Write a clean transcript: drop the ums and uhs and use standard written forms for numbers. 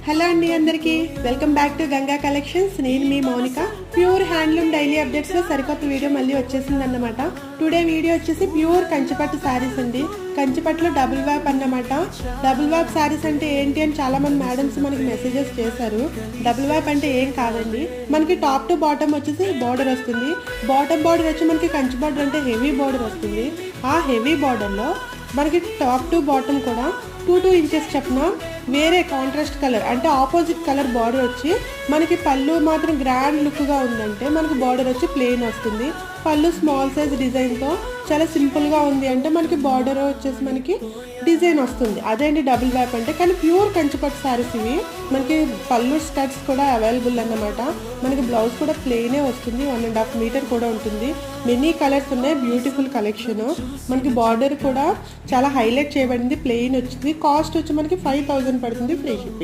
Hello అండి అందరికీ welcome back to Ganga collections. నేను మీ మౌనిక. ప్యూర్ హ్యాండ్లూమ్ డైలీ అప్డేట్స్లో సరికొత్త వీడియో మళ్ళీ వచ్చేసింది అన్నమాట. టుడే వీడియో వచ్చేసి ప్యూర్ కంచిపట్టు శారీస్ అండి. కంచిపట్టులో డబుల్ వ్యాప్ అన్నమాట. డబుల్ వ్యాప్ శారీస్ అంటే ఏంటి అని చాలా మంది మేడమ్స్ మనకి మెసేజెస్ చేశారు. డబుల్ వ్యాప్ అంటే ఏం కాదండి, మనకి టాప్ టు బాటమ్ వచ్చేసి బార్డర్ వస్తుంది. బాటమ్ బార్డర్ వచ్చి మనకి కంచి బార్డర్ అంటే హెవీ బార్డర్ వస్తుంది. ఆ హెవీ బార్డర్లో మనకి టాప్ టు బాటమ్ కూడా 2 ఇంచెస్ చొప్పున వేరే కాంట్రాస్ట్ కలర్ అంటే ఆపోజిట్ కలర్ బార్డర్ వచ్చి మనకి పళ్ళు మాత్రం గ్రాండ్ లుక్గా ఉందంటే మనకి బార్డర్ వచ్చి ప్లెయిన్ వస్తుంది. పళ్ళు స్మాల్ సైజ్ డిజైన్తో చాలా సింపుల్గా ఉంది అంటే మనకి బార్డర్ వచ్చేసి మనకి డిజైన్ వస్తుంది. అదే అండి డబుల్ వ్యాప్ అంటే. కానీ ప్యూర్ కంచిపట్టు శారీస్ ఇవి. మనకి పళ్ళు స్టడ్స్ కూడా అవైలబుల్ అన్నమాట. మనకి బ్లౌజ్ కూడా ప్లెయినే వస్తుంది. 1.5 మీటర్ కూడా ఉంటుంది. మెనీ కలర్స్ ఉన్నాయి. Beautiful collection. మనకి బార్డర్ కూడా చాలా హైలైట్ చేయబడింది. ప్లెయిన్ వచ్చింది. కాస్ట్ వచ్చి మనకి 5000 పడుతుంది ఫ్రీ షిప్పింగ్.